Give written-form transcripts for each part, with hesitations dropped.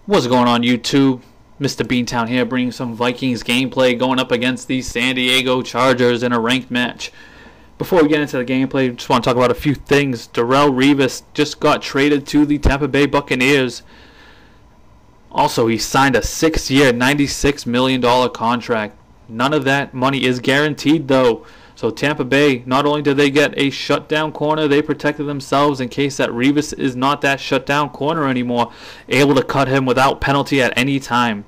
What's going on, YouTube? Mr. Beantown here, bringing some Vikings gameplay going up against the San Diego Chargers in a ranked match. Before we get into the gameplay, just want to talk about a few things. Darrelle Revis just got traded to the Tampa Bay Buccaneers. Also, he signed a 6-year, $96 million contract. None of that money is guaranteed, though. So Tampa Bay, not only did they get a shutdown corner, they protected themselves in case that Revis is not that shutdown corner anymore, able to cut him without penalty at any time.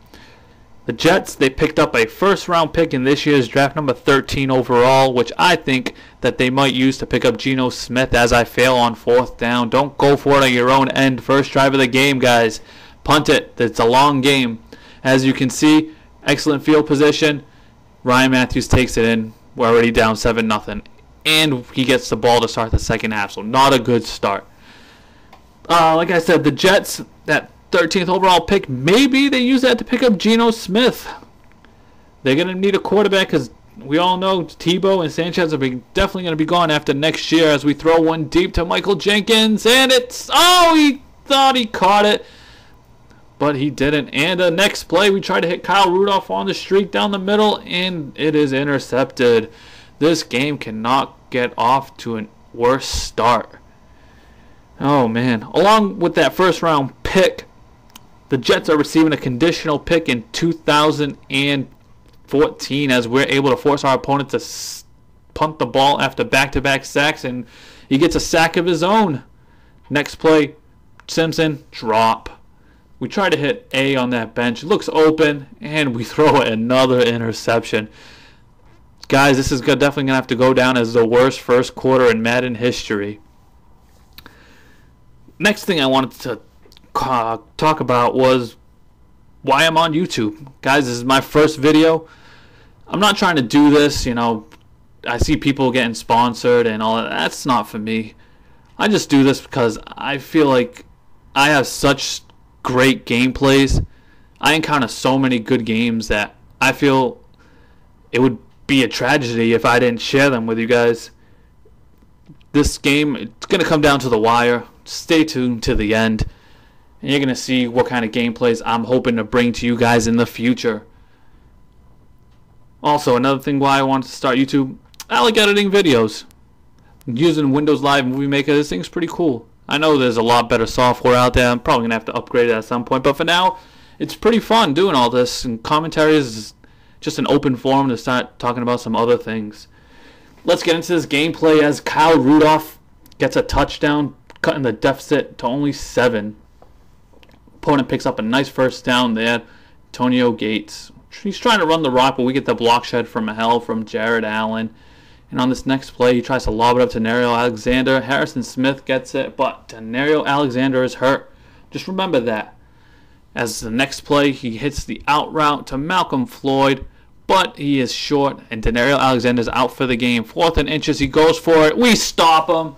The Jets, they picked up a first-round pick in this year's draft, number 13 overall, which I think that they might use to pick up Geno Smith as I fail on fourth down. Don't go for it on your own end. First drive of the game, guys. Punt it. It's a long game. As you can see, excellent field position. Ryan Matthews takes it in. We're already down 7-0. And he gets the ball to start the second half, so not a good start. Like I said, the Jets, that 13th overall pick, maybe they use that to pick up Geno Smith. They're going to need a quarterback because we all know Tebow and Sanchez are definitely going to be gone after next year as we throw one deep to Michael Jenkins. And it's, he thought he caught it, but he didn't. And the next play, we tried to hit Kyle Rudolph on the streak down the middle, and it is intercepted. This game cannot get off to a worse start. Oh, man. Along with that first-round pick, the Jets are receiving a conditional pick in 2014 as we're able to force our opponent to punt the ball after back-to-back sacks, and he gets a sack of his own. Next play, Simpson, drop. We try to hit A on that bench. It looks open, and we throw another interception. Guys, this is definitely going to have to go down as the worst first quarter in Madden history. Next thing I wanted to talk about was why I'm on YouTube. Guys, this is my first video. I'm not trying to do this, I see people getting sponsored and all that. That's not for me. I just do this because I feel like I have such great gameplays. I encounter so many good games that I feel it would be a tragedy if I didn't share them with you guys. This game, it's going to come down to the wire. Stay tuned to the end, and you're going to see what kind of gameplays I'm hoping to bring to you guys in the future. Also, another thing why I wanted to start YouTube, I like editing videos. Using Windows Live Movie Maker, this thing's pretty cool. I know there's a lot better software out there. I'm probably going to have to upgrade it at some point. But for now, it's pretty fun doing all this. And commentaries is just an open forum to start talking about some other things. Let's get into this gameplay as Kyle Rudolph gets a touchdown, cutting the deficit to only 7. Opponent picks up a nice first down there. Antonio Gates. He's trying to run the rock, but we get the block shed from hell from Jared Allen. And on this next play, he tries to lob it up to Denario Alexander. Harrison Smith gets it, but Denario Alexander is hurt. Just remember that. As the next play, he hits the out route to Malcolm Floyd, but he is short, and Denario Alexander is out for the game. 4th and inches, he goes for it. We stop him.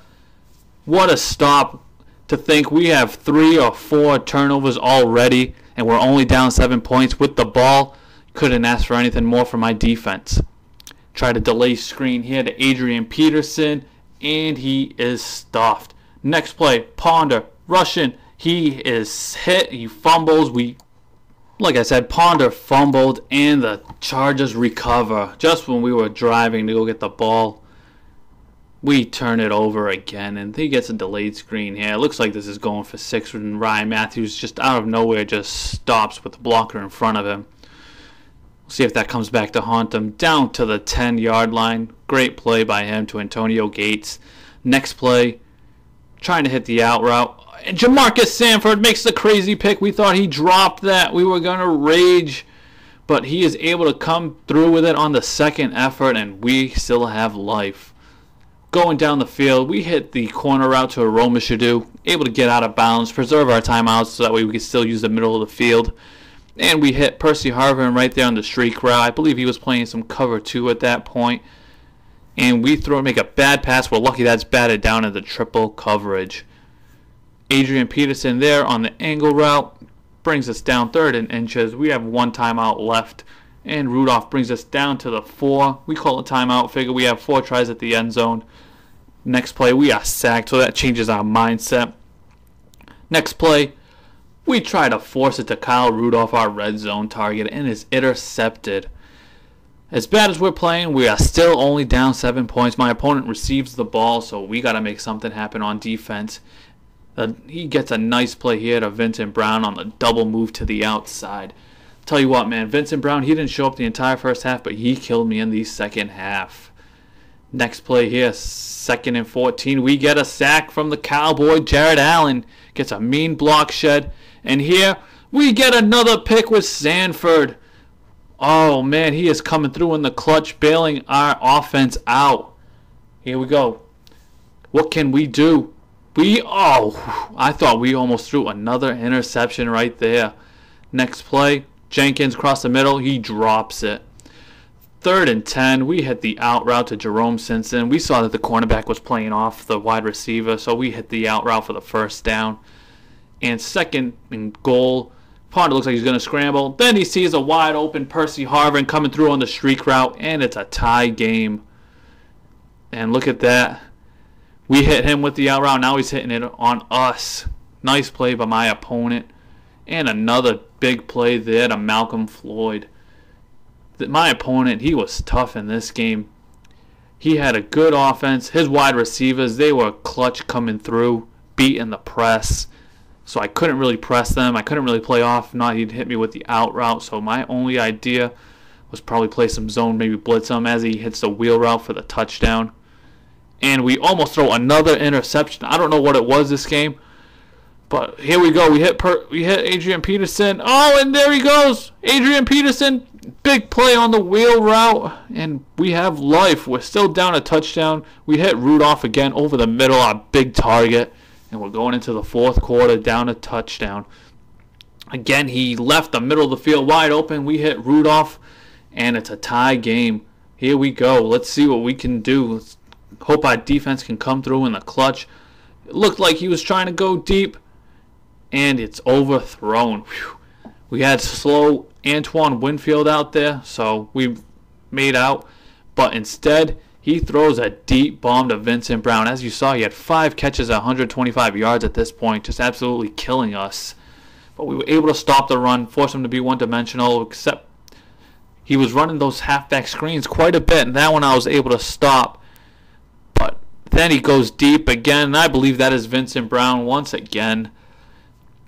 What a stop. To think we have 3 or 4 turnovers already, and we're only down 7 points with the ball. Couldn't ask for anything more from my defense. Try to delay screen here to Adrian Peterson, and he is stuffed. Next play, Ponder, Russian, he is hit, he fumbles. Like I said, Ponder fumbled, and the Chargers recover. Just when we were driving to go get the ball, we turn it over again, and he gets a delayed screen here. It looks like this is going for 6, and Ryan Matthews just out of nowhere just stops with the blocker in front of him. See if that comes back to haunt him. Down to the 10-yard line. Great play by him to Antonio Gates. Next play, trying to hit the out route. And Jamarcus Sanford makes the crazy pick. We thought he dropped that. We were going to rage. But he is able to come through with it on the second effort, and we still have life. Going down the field, we hit the corner route to Aroma Shadu. Able to get out of bounds, preserve our timeouts so that way we can still use the middle of the field. And we hit Percy Harvin right there on the streak route. I believe he was playing some cover 2 at that point. And we make a bad pass. We're lucky that's batted down into triple coverage. Adrian Peterson there on the angle route brings us down 3rd and inches. We have 1 timeout left. And Rudolph brings us down to the 4. We call it timeout. Figure we have 4 tries at the end zone. Next play, we are sacked, so that changes our mindset. Next play, We try to force it to Kyle Rudolph, our red zone target, and is intercepted. As bad as we're playing, we are still only down 7 points. My opponent receives the ball, so we got to make something happen on defense. He gets a nice play here to Vincent Brown on the double move to the outside. Tell you what, man, Vincent Brown, he didn't show up the entire first half, but he killed me in the second half. Next play here, 2nd and 14. We get a sack from the Cowboy. Jared Allen gets a mean block shed. And here, we get another pick with Sanford. Oh, man, he is coming through in the clutch, bailing our offense out. Here we go. What can we do? I thought we almost threw another interception right there. Next play, Jenkins across the middle. He drops it. 3rd and 10. We hit the out route to Jerome Simpson. We saw that the cornerback was playing off the wide receiver, so we hit the out route for the first down. And 2nd and goal. Ponder looks like he's going to scramble. Then he sees a wide open Percy Harvin coming through on the streak route, and it's a tie game. And look at that. We hit him with the out route. Now he's hitting it on us. Nice play by my opponent. And another big play there to Malcolm Floyd. My opponent, he was tough in this game. He had a good offense. His wide receivers, they were clutch coming through, beating the press. So I couldn't really press them. I couldn't really play off. Not he'd hit me with the out route. So my only idea was probably play some zone, maybe blitz him as he hits the wheel route for the touchdown. And we almost throw another interception. I don't know what it was this game. But here we go. We hit Adrian Peterson. Oh, and there he goes. Adrian Peterson. Big play on the wheel route. And we have life. We're still down a touchdown. We hit Rudolph again over the middle. Our big target. And we're going into the 4th quarter down a touchdown. Again, he left the middle of the field wide open. We hit Rudolph. And it's a tie game. Here we go. Let's see what we can do. Let's hope our defense can come through in the clutch. It looked like he was trying to go deep. And it's overthrown. Whew. We had slow Antoine Winfield out there, so we made out. But instead, he throws a deep bomb to Vincent Brown. As you saw, he had 5 catches at 125 yards at this point, just absolutely killing us. But we were able to stop the run, force him to be one-dimensional, except he was running those halfback screens quite a bit, and that one I was able to stop. But then he goes deep again, and I believe that is Vincent Brown once again.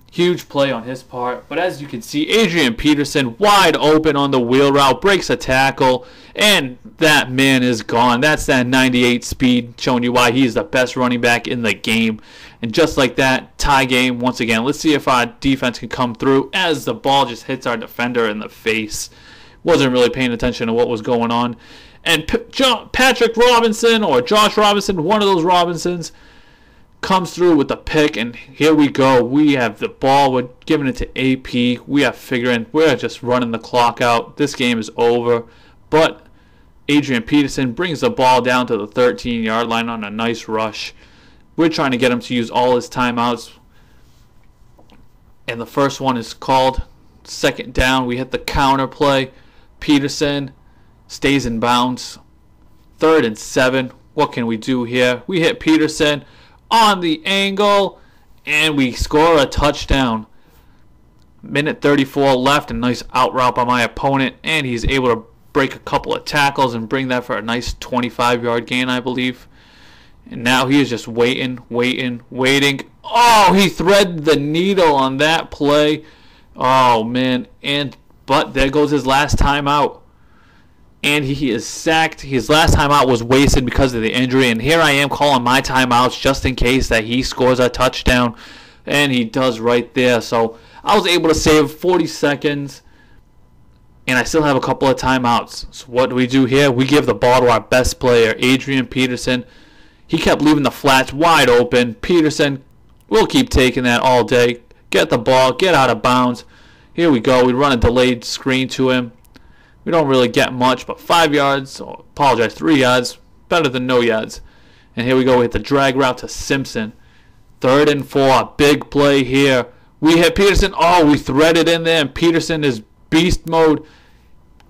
Huge play on his part. But as you can see, Adrian Peterson wide open on the wheel route, breaks a tackle, and that man is gone. That's that 98 speed, showing you why he's the best running back in the game. And just like that, tie game once again. Let's see if our defense can come through as the ball just hits our defender in the face. Wasn't really paying attention to what was going on. And Patrick Robinson, or Josh Robinson, one of those Robinsons, comes through with the pick, and here we go. We have the ball. We're giving it to AP. We are figuring we're just running the clock out. This game is over. But Adrian Peterson brings the ball down to the 13-yard line on a nice rush. We're trying to get him to use all his timeouts. And the first one is called. 2nd down. We hit the counter play. Peterson stays in bounds. 3rd and 7. What can we do here? We hit Peterson on the angle, and we score a touchdown. Minute 34 left, a nice out route by my opponent, and he's able to break a couple of tackles and bring that for a nice 25-yard gain, I believe. And now he is just waiting. Oh, he threaded the needle on that play. Oh, man. But there goes his last timeout. And he is sacked. His last timeout was wasted because of the injury. And here I am calling my timeouts just in case that he scores a touchdown. And he does right there. So I was able to save 40 seconds. And I still have a couple of timeouts. So what do we do here? We give the ball to our best player, Adrian Peterson. He kept leaving the flats wide open. Peterson will keep taking that all day. Get the ball. Get out of bounds. Here we go. We run a delayed screen to him. We don't really get much, but 5 yards, 3 yards, better than no yards. And here we go, we hit the drag route to Simpson. 3rd and 4, big play here. We hit Peterson. Oh, we threaded in there, and Peterson is beast mode.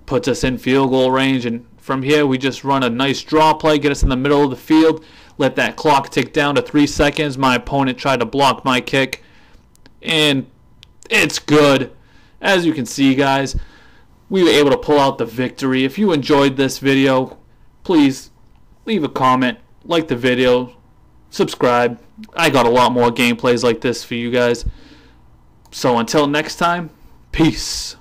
Puts us in field goal range, and from here we just run a nice draw play, get us in the middle of the field, let that clock tick down to 3 seconds. My opponent tried to block my kick, and It's good. As you can see, guys, we were able to pull out the victory. If you enjoyed this video, please leave a comment, like the video, subscribe. I got a lot more gameplays like this for you guys. So until next time, peace.